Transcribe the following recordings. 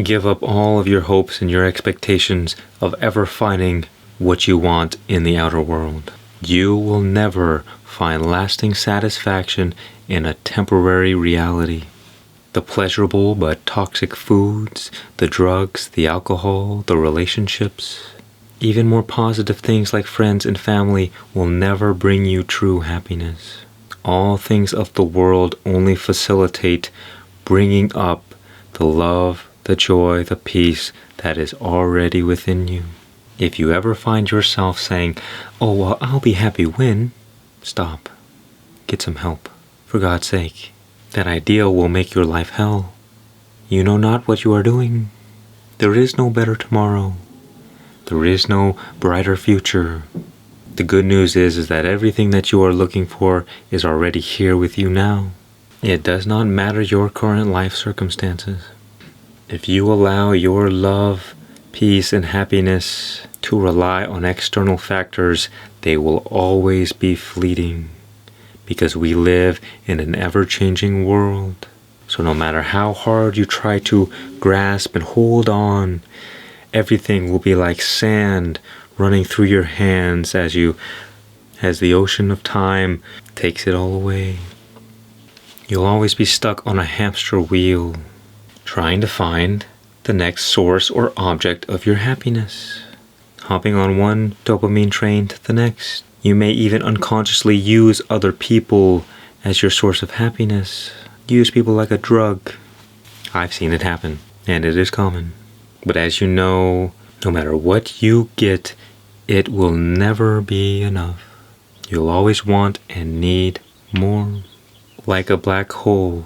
Give up all of your hopes and your expectations of ever finding what you want in the outer world. You will never find lasting satisfaction in a temporary reality. The pleasurable but toxic foods, the drugs, the alcohol, the relationships, even more positive things like friends and family will never bring you true happiness. All things of the world only facilitate bringing up the love, the joy, the peace that is already within you. If you ever find yourself saying, "Oh, well, I'll be happy when," stop. Get some help, for God's sake. That ideal will make your life hell. You know not what you are doing. There is no better tomorrow. There is no brighter future. The good news is that everything that you are looking for is already here with you now. It does not matter your current life circumstances. If you allow your love, peace, and happiness to rely on external factors, they will always be fleeting, because we live in an ever-changing world. So no matter how hard you try to grasp and hold on, everything will be like sand running through your hands as the ocean of time takes it all away. You'll always be stuck on a hamster wheel, trying to find the next source or object of your happiness, hopping on one dopamine train to the next. You may even unconsciously use other people as your source of happiness. Use people like a drug. I've seen it happen, and it is common. But as you know, no matter what you get, it will never be enough. You'll always want and need more. Like a black hole,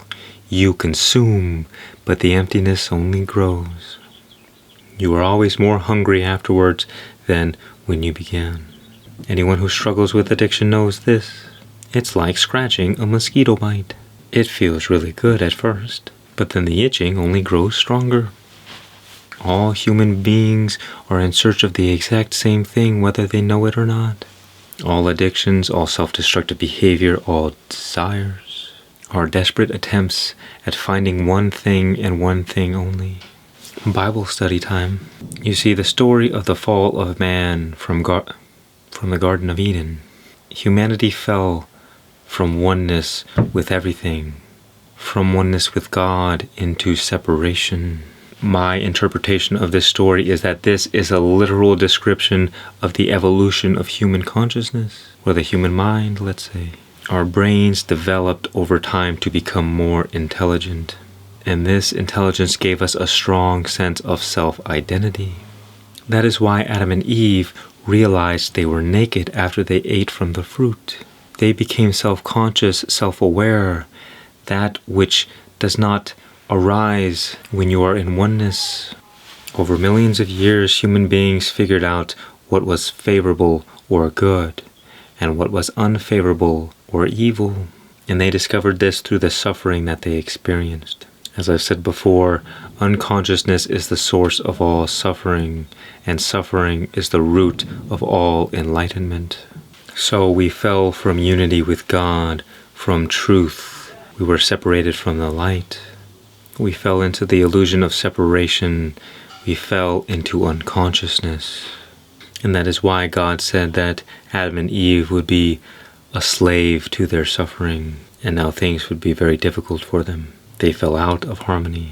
you consume, but the emptiness only grows. You are always more hungry afterwards than when you began. Anyone who struggles with addiction knows this. It's like scratching a mosquito bite. It feels really good at first, but then the itching only grows stronger. All human beings are in search of the exact same thing, whether they know it or not. All addictions, all self-destructive behavior, all desires are desperate attempts at finding one thing and one thing only. Bible study time. You see, the story of the fall of man from the Garden of Eden. Humanity fell from oneness with everything, from oneness with God into separation. My interpretation of this story is that this is a literal description of the evolution of human consciousness, or the human mind, let's say. Our brains developed over time to become more intelligent, and this intelligence gave us a strong sense of self-identity. That is why Adam and Eve realized they were naked after they ate from the fruit. They became self-conscious, self-aware, that which does not arise when you are in oneness. Over millions of years, human beings figured out what was favorable or good, and what was unfavorable or evil. And they discovered this through the suffering that they experienced. As I've said before, unconsciousness is the source of all suffering, and suffering is the root of all enlightenment. So we fell from unity with God, from truth. We were separated from the light. We fell into the illusion of separation. We fell into unconsciousness. And that is why God said that Adam and Eve would be a slave to their suffering, and now things would be very difficult for them. They fell out of harmony.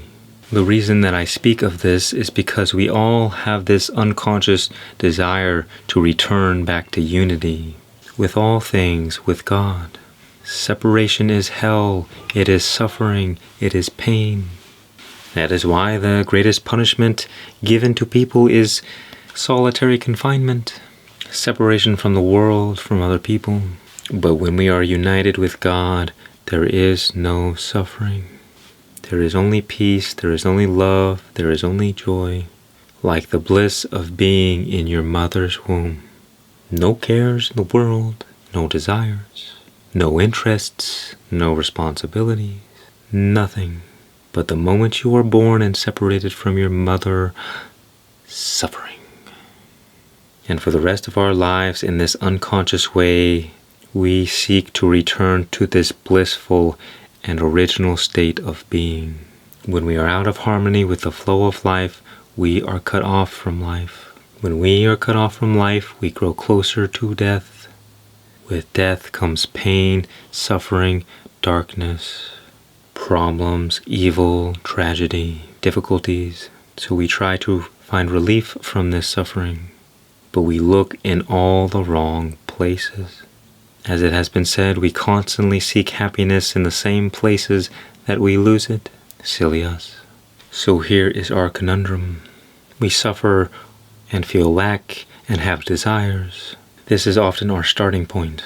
The reason that I speak of this is because we all have this unconscious desire to return back to unity with all things, with God. Separation is hell, it is suffering, it is pain. That is why the greatest punishment given to people is solitary confinement, separation from the world, from other people. But when we are united with God, there is no suffering. There is only peace, there is only love, there is only joy, like the bliss of being in your mother's womb. No cares in the world, no desires, no interests, no responsibilities, nothing. But the moment you are born and separated from your mother, suffering. And for the rest of our lives, in this unconscious way, we seek to return to this blissful and original state of being. When we are out of harmony with the flow of life, we are cut off from life. When we are cut off from life, we grow closer to death. With death comes pain, suffering, darkness, problems, evil, tragedy, difficulties. So we try to find relief from this suffering, but we look in all the wrong places. As it has been said, we constantly seek happiness in the same places that we lose it. Silly us. So here is our conundrum. We suffer and feel lack and have desires. This is often our starting point.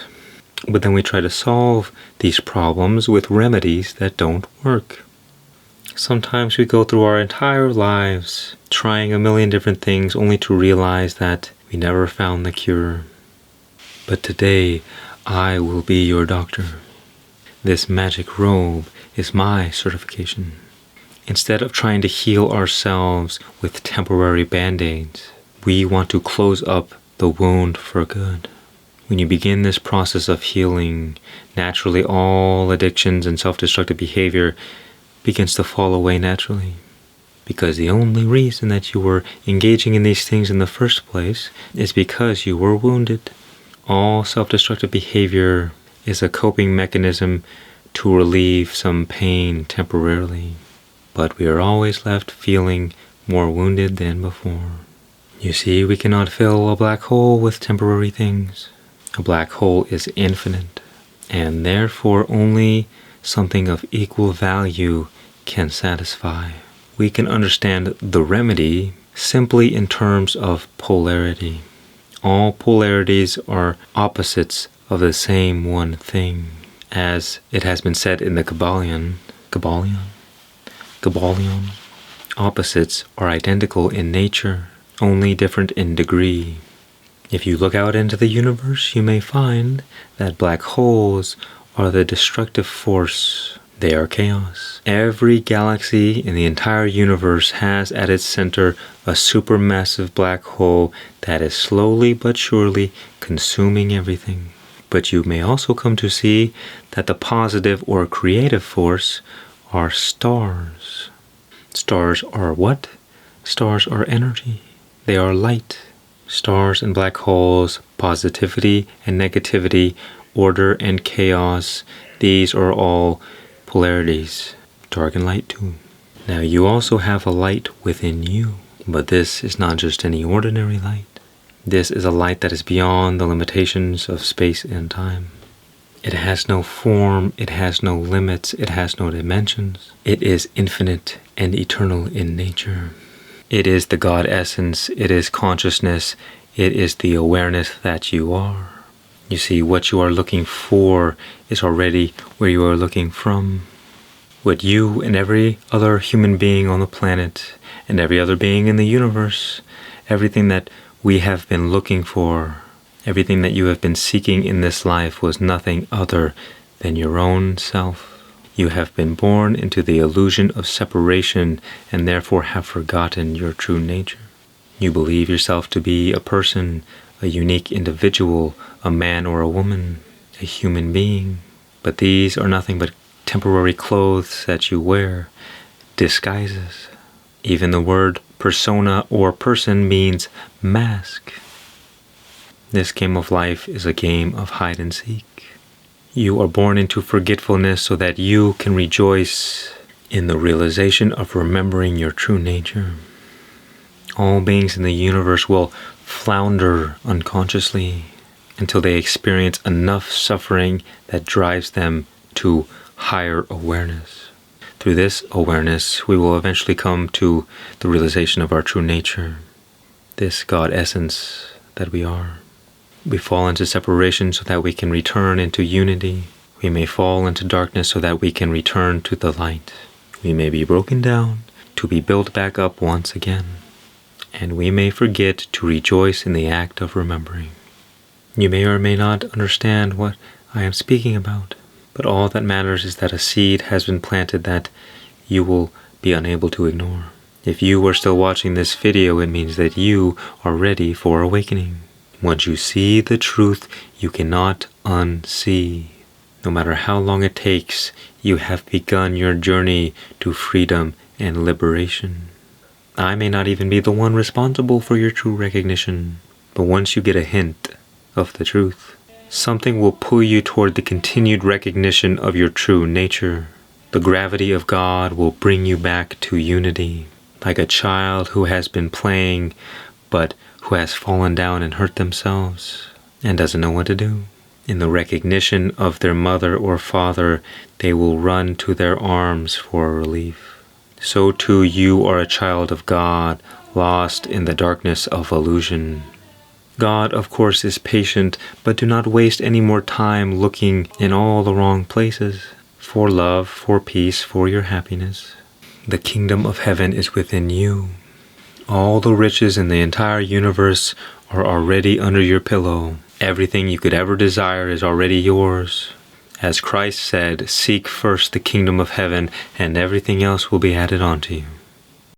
But then we try to solve these problems with remedies that don't work. Sometimes we go through our entire lives trying a million different things only to realize that we never found the cure. But today, I will be your doctor. This magic robe is my certification. Instead of trying to heal ourselves with temporary band-aids, we want to close up the wound for good. When you begin this process of healing, naturally all addictions and self-destructive behavior begins to fall away naturally. Because the only reason that you were engaging in these things in the first place is because you were wounded. All self-destructive behavior is a coping mechanism to relieve some pain temporarily. But we are always left feeling more wounded than before. You see, we cannot fill a black hole with temporary things. A black hole is infinite, and therefore only something of equal value can satisfy. We can understand the remedy simply in terms of polarity. All polarities are opposites of the same one thing. As it has been said in the Kabbalion, opposites are identical in nature, only different in degree. If you look out into the universe, you may find that black holes are the destructive force. They are chaos. Every galaxy in the entire universe has at its center a supermassive black hole that is slowly but surely consuming everything. But you may also come to see that the positive or creative force are stars. Stars are what? Stars are energy. They are light. Stars and black holes, positivity and negativity, order and chaos, these are all polarities. Dark and light too. Now you also have a light within you, but this is not just any ordinary light. This is a light that is beyond the limitations of space and time. It has no form, it has no limits, it has no dimensions. It is infinite and eternal in nature. It is the God essence, it is consciousness, it is the awareness that you are. You see, what you are looking for is already where you are looking from. What you and every other human being on the planet and every other being in the universe, everything that we have been looking for, everything that you have been seeking in this life was nothing other than your own self. You have been born into the illusion of separation and therefore have forgotten your true nature. You believe yourself to be a person, a unique individual, a man or a woman, a human being. But these are nothing but temporary clothes that you wear, disguises. Even the word persona or person means mask. This game of life is a game of hide and seek. You are born into forgetfulness so that you can rejoice in the realization of remembering your true nature. All beings in the universe will flounder unconsciously until they experience enough suffering that drives them to higher awareness. Through this awareness, we will eventually come to the realization of our true nature, this God essence that we are. We fall into separation so that we can return into unity. We may fall into darkness so that we can return to the light. We may be broken down to be built back up once again. And we may forget to rejoice in the act of remembering. You may or may not understand what I am speaking about, but all that matters is that a seed has been planted that you will be unable to ignore. If you are still watching this video, it means that you are ready for awakening. Once you see the truth, you cannot unsee. No matter how long it takes, you have begun your journey to freedom and liberation. I may not even be the one responsible for your true recognition, but once you get a hint of the truth, something will pull you toward the continued recognition of your true nature. The gravity of God will bring you back to unity, like a child who has been playing but who has fallen down and hurt themselves and doesn't know what to do. In the recognition of their mother or father, they will run to their arms for relief. So too you are a child of God, lost in the darkness of illusion. God, of course, is patient, but do not waste any more time looking in all the wrong places. For love, for peace, for your happiness. The kingdom of heaven is within you. All the riches in the entire universe are already under your pillow. Everything you could ever desire is already yours. As Christ said, seek first the kingdom of heaven, and everything else will be added on to you.